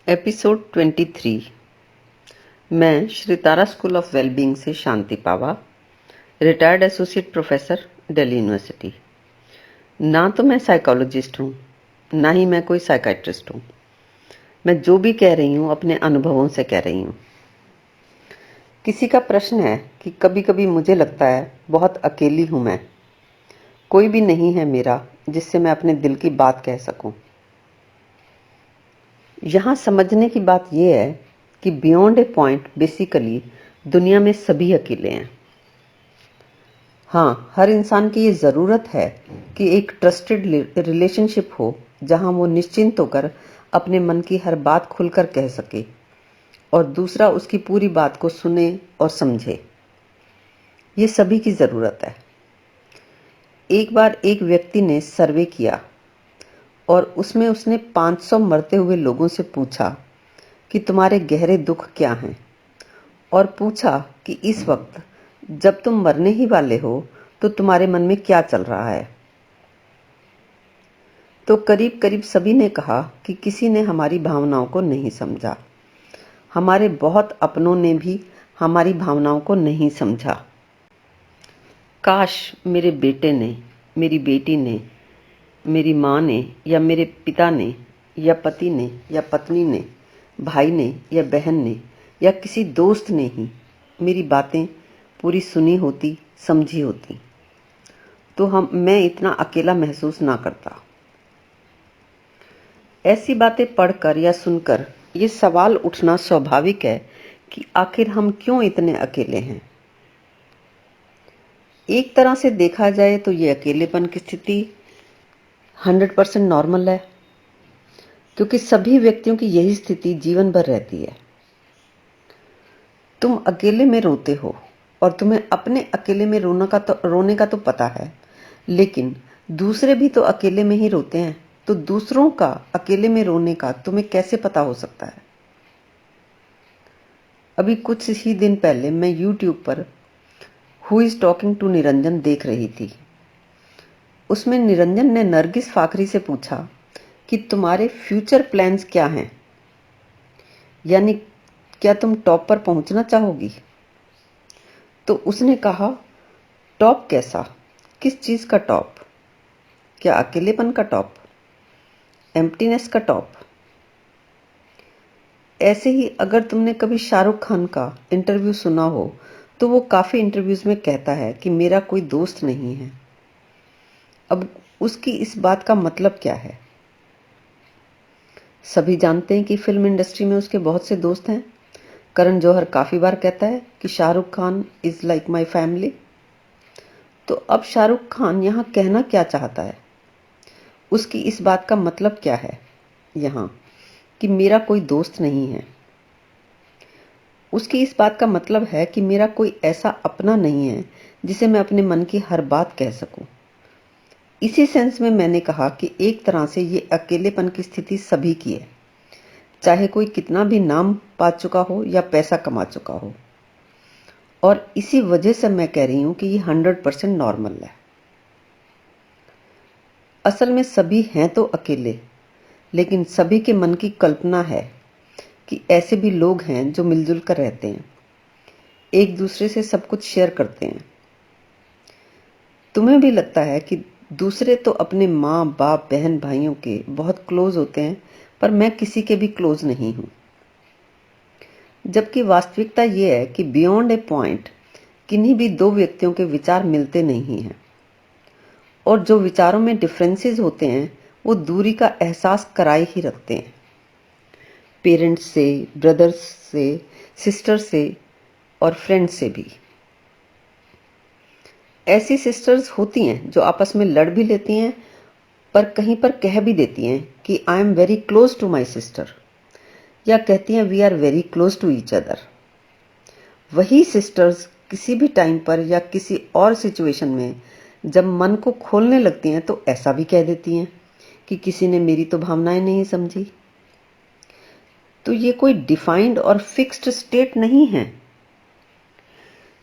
Episode 23। मैं Shri Tara school of wellbeing से Shanti Pawa, retired associate professor, Delhi university. ना तो मैं साइकोलॉजिस्ट हूँ, ना ही मैं कोई साइकाइट्रिस्ट हूँ। मैं जो भी कह रही हूँ अपने अनुभवों से कह रही हूँ। किसी का प्रश्न है कि कभी कभी मुझे लगता है बहुत अकेली हूँ मैं, कोई भी नहीं है मेरा जिससे मैं अपने दिल की बात कह सकूँ। यहाँ समझने की बात यह है कि बियॉन्ड ए पॉइंट बेसिकली दुनिया में सभी अकेले हैं। हाँ, हर इंसान की ये ज़रूरत है कि एक ट्रस्टेड रिलेशनशिप हो जहाँ वो निश्चिंत होकर अपने मन की हर बात खुलकर कह सके और दूसरा उसकी पूरी बात को सुने और समझे। ये सभी की ज़रूरत है। एक बार एक व्यक्ति ने सर्वे किया और उसमें उसने 500 मरते हुए लोगों से पूछा कि तुम्हारे गहरे दुख क्या हैं, और पूछा कि इस वक्त जब तुम मरने ही वाले हो तो तुम्हारे मन में क्या चल रहा है। तो करीब करीब सभी ने कहा कि किसी ने हमारी भावनाओं को नहीं समझा। हमारे बहुत अपनों ने भी हमारी भावनाओं को नहीं समझा। काश मेरे बेटे ने, मेरी बेटी ने, मेरी माँ ने या मेरे पिता ने या पति ने या पत्नी ने, भाई ने या बहन ने या किसी दोस्त ने ही मेरी बातें पूरी सुनी होती, समझी होती, तो मैं इतना अकेला महसूस ना करता। ऐसी बातें पढ़कर या सुनकर ये सवाल उठना स्वाभाविक है कि आखिर हम क्यों इतने अकेले हैं। एक तरह से देखा जाए तो ये अकेलेपन की स्थिति 100% नॉर्मल है, क्योंकि सभी व्यक्तियों की यही स्थिति जीवन भर रहती है। तुम अकेले में रोते हो और तुम्हें अपने अकेले में रोने का तो पता है, लेकिन दूसरे भी तो अकेले में ही रोते हैं, तो दूसरों का अकेले में रोने का तुम्हें कैसे पता हो सकता है। अभी कुछ ही दिन पहले मैं YouTube पर who is talking to Niranjan देख रही थी। उसमें निरंजन ने नरगिस फाखरी से पूछा कि तुम्हारे फ्यूचर प्लान्स क्या हैं, यानी क्या तुम टॉप पर पहुंचना चाहोगी। तो उसने कहा, टॉप कैसा, किस चीज का टॉप, क्या अकेलेपन का टॉप, एम्प्टीनेस का टॉप। ऐसे ही अगर तुमने कभी शाहरुख खान का इंटरव्यू सुना हो तो वो काफी इंटरव्यूज में कहता है कि मेरा कोई दोस्त नहीं है। अब उसकी इस बात का मतलब क्या है। सभी जानते हैं कि फिल्म इंडस्ट्री में उसके बहुत से दोस्त हैं। करण जौहर काफी बार कहता है कि Shahrukh Khan is like my family. तो अब शाहरुख खान यहाँ कहना क्या चाहता है, उसकी इस बात का मतलब क्या है यहाँ कि मेरा कोई दोस्त नहीं है। उसकी इस बात का मतलब है कि मेरा कोई ऐसा अपना नहीं है जिसे मैं अपने मन की हर बात कह सकूं। इसी सेंस में मैंने कहा कि एक तरह से ये अकेलेपन की स्थिति सभी की है, चाहे कोई कितना भी नाम पा चुका हो या पैसा कमा चुका हो। और इसी वजह से मैं कह रही हूं कि ये 100% नॉर्मल है। असल में सभी हैं तो अकेले, लेकिन सभी के मन की कल्पना है कि ऐसे भी लोग हैं जो मिलजुल कर रहते हैं, एक दूसरे से सब कुछ शेयर करते हैं। तुम्हें भी लगता है कि दूसरे तो अपने माँ बाप बहन भाइयों के बहुत क्लोज होते हैं, पर मैं किसी के भी क्लोज नहीं हूँ। जबकि वास्तविकता ये है कि बियॉन्ड ए पॉइंट किन्हीं भी दो व्यक्तियों के विचार मिलते नहीं हैं, और जो विचारों में डिफरेंसेस होते हैं वो दूरी का एहसास कराए ही रखते हैं। पेरेंट्स से, ब्रदर्स से, सिस्टर से और फ्रेंड्स से भी। ऐसी सिस्टर्स होती हैं जो आपस में लड़ भी लेती हैं, पर कहीं पर कह भी देती हैं कि I am very close to my sister, या कहती हैं we are very close to each other. वही सिस्टर्स किसी भी टाइम पर या किसी और सिचुएशन में जब मन को खोलने लगती हैं तो ऐसा भी कह देती हैं कि किसी ने मेरी तो भावनाएं नहीं समझी। तो ये कोई डिफाइंड और फिक्स्ड स्टेट नहीं है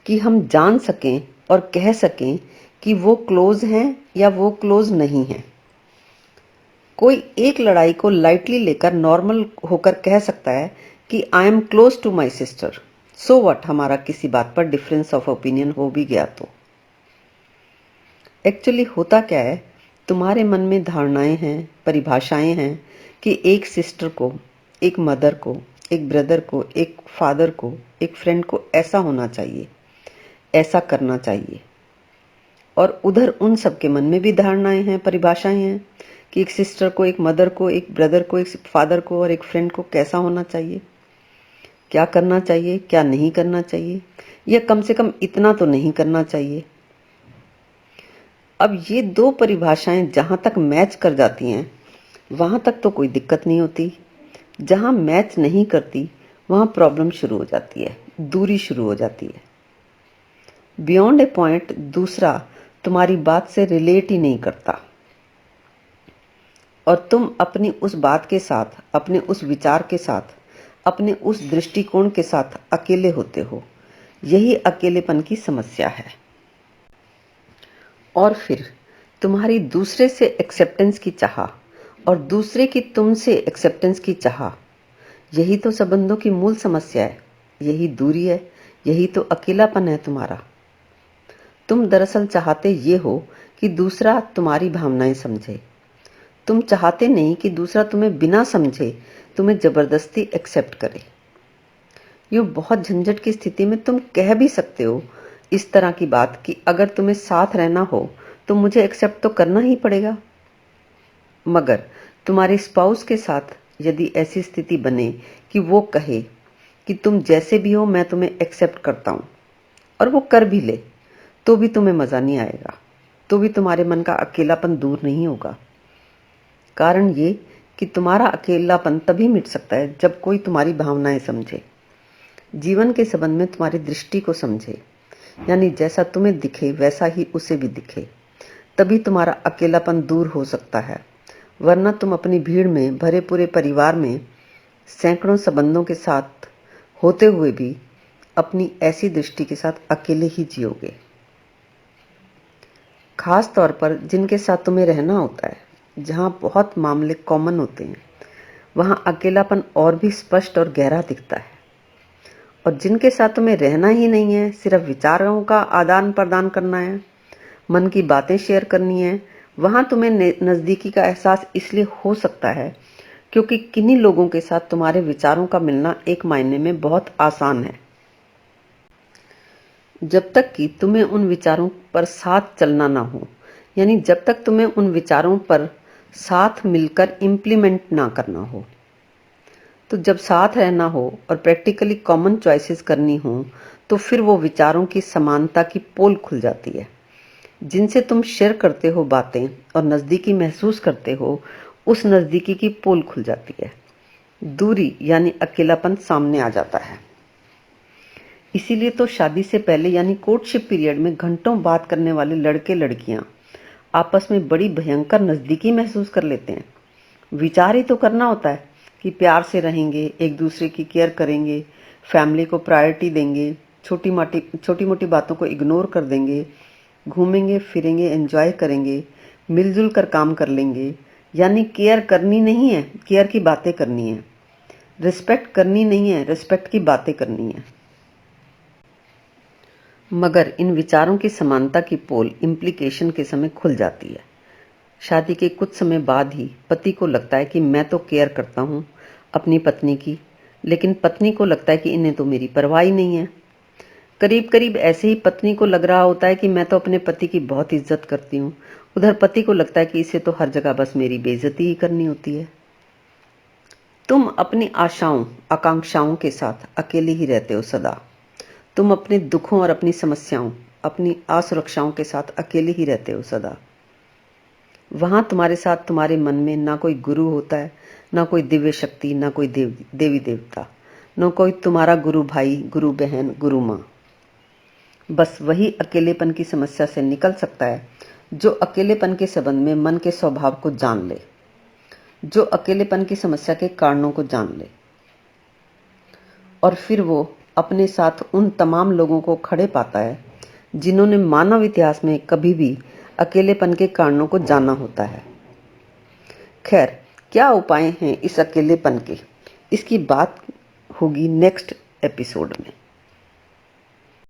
कि हम जान सकें और कह सकें कि वो क्लोज हैं या वो क्लोज नहीं हैं। कोई एक लड़ाई को लाइटली लेकर नॉर्मल होकर कह सकता है कि I am close to my sister, so what, हमारा किसी बात पर डिफरेंस ऑफ ओपिनियन हो भी गया तो। एक्चुअली होता क्या है, तुम्हारे मन में धारणाएं हैं, परिभाषाएं हैं कि एक सिस्टर को, एक मदर को, एक ब्रदर को, एक फादर को, एक फ्रेंड को ऐसा होना चाहिए, ऐसा करना चाहिए। और उधर उन सबके मन में भी धारणाएं हैं, परिभाषाएं हैं कि एक सिस्टर को, एक मदर को, एक ब्रदर को, एक फादर को और एक फ्रेंड को कैसा होना चाहिए, क्या करना चाहिए, क्या नहीं करना चाहिए, या कम से कम इतना तो नहीं करना चाहिए। अब ये दो परिभाषाएं जहां तक मैच कर जाती हैं वहां तक तो कोई दिक्कत नहीं होती। जहां मैच नहीं करती वहां प्रॉब्लम शुरू हो जाती है, दूरी शुरू हो जाती है। बियॉन्ड ए पॉइंट दूसरा तुम्हारी बात से रिलेट ही नहीं करता और तुम अपनी उस बात के साथ, अपने उस विचार के साथ, अपने उस दृष्टिकोण के साथ अकेले होते हो। यही अकेलेपन की समस्या है। और फिर तुम्हारी दूसरे से एक्सेप्टेंस की चाह और दूसरे की तुमसे एक्सेप्टेंस की चाह, यही तो संबंधों की मूल समस्या है, यही दूरी है, यही तो अकेलापन है तुम्हारा। तुम दरअसल चाहते ये हो कि दूसरा तुम्हारी भावनाएं समझे। तुम चाहते नहीं कि दूसरा तुम्हें बिना समझे तुम्हें जबरदस्ती एक्सेप्ट करे। यूं बहुत झंझट की स्थिति में तुम कह भी सकते हो इस तरह की बात कि अगर तुम्हें साथ रहना हो तो मुझे एक्सेप्ट तो करना ही पड़ेगा। मगर तुम्हारे स्पाउस के साथ यदि ऐसी स्थिति बने कि वो कहे कि तुम जैसे भी हो मैं तुम्हें एक्सेप्ट करता हूं, और वो कर भी ले, तो भी तुम्हें मजा नहीं आएगा, तो भी तुम्हारे मन का अकेलापन दूर नहीं होगा। कारण ये कि तुम्हारा अकेलापन तभी मिट सकता है जब कोई तुम्हारी भावनाएं समझे, जीवन के संबंध में तुम्हारी दृष्टि को समझे, यानी जैसा तुम्हें दिखे वैसा ही उसे भी दिखे। तभी तुम्हारा अकेलापन दूर हो सकता है। वरना तुम अपनी भीड़ में भरे पूरे परिवार में सैकड़ों संबंधों के साथ होते हुए भी अपनी ऐसी दृष्टि के साथ अकेले ही जियोगे। खास तौर पर जिनके साथ तुम्हें रहना होता है, जहां बहुत मामले कॉमन होते हैं, वहां अकेलापन और भी स्पष्ट और गहरा दिखता है। और जिनके साथ तुम्हें रहना ही नहीं है, सिर्फ विचारों का आदान प्रदान करना है, मन की बातें शेयर करनी है, वहां तुम्हें नजदीकी का एहसास इसलिए हो सकता है क्योंकि किन्हीं लोगों के साथ तुम्हारे विचारों का मिलना एक मायने में बहुत आसान है। जब तक कि तुम्हें उन विचारों पर साथ चलना ना हो, यानी जब तक तुम्हें उन विचारों पर साथ मिलकर इम्प्लीमेंट ना करना हो। तो जब साथ रहना हो और प्रैक्टिकली कॉमन चॉइसेस करनी हो, तो फिर वो विचारों की समानता की पोल खुल जाती है। जिनसे तुम शेयर करते हो बातें और नजदीकी महसूस करते हो, उस नजदीकी की पोल खुल जाती है। दूरी यानी अकेलापन सामने आ जाता है। इसीलिए तो शादी से पहले यानी कोर्टशिप पीरियड में घंटों बात करने वाले लड़के लड़कियां आपस में बड़ी भयंकर नजदीकी महसूस कर लेते हैं। विचार ही तो करना होता है कि प्यार से रहेंगे, एक दूसरे की केयर करेंगे, फैमिली को प्रायोरिटी देंगे, छोटी मोटी बातों को इग्नोर कर देंगे, घूमेंगे फिरेंगे, एंजॉय करेंगे, मिलजुल कर काम कर लेंगे। यानी केयर करनी नहीं है, केयर की बातें करनी है। रिस्पेक्ट करनी नहीं है, रिस्पेक्ट की बातें करनी है। मगर इन विचारों की समानता की पोल इम्प्लीकेशन के समय खुल जाती है। शादी के कुछ समय बाद ही पति को लगता है कि मैं तो केयर करता हूं अपनी पत्नी की, लेकिन पत्नी को लगता है कि इन्हें तो मेरी परवाह ही नहीं है। करीब करीब ऐसे ही पत्नी को लग रहा होता है कि मैं तो अपने पति की बहुत इज्जत करती हूँ। उधर पति को लगता है कि इसे तो हर जगह बस मेरी बेइज्जती ही करनी होती है। तुम अपनी आशाओं आकांक्षाओं के साथ अकेले ही रहते हो सदा। तुम अपने दुखों और अपनी समस्याओं, अपनी असुरक्षाओं के साथ अकेले ही रहते हो सदा। वहां तुम्हारे साथ तुम्हारे मन में ना कोई गुरु होता है, ना कोई दिव्य शक्ति, ना कोई देवी देवता, ना कोई तुम्हारा गुरु भाई, गुरु बहन, गुरु माँ। बस वही अकेलेपन की समस्या से निकल सकता है जो अकेलेपन के संबंध में मन के स्वभाव को जान ले, जो अकेलेपन की समस्या के कारणों को जान ले, और फिर वो अपने साथ उन तमाम लोगों को खड़े पाता है जिन्होंने मानव इतिहास में कभी भी अकेलेपन के कारणों को जाना होता है। खैर, क्या उपाय हैं इस अकेलेपन के, इसकी बात होगी नेक्स्ट एपिसोड में।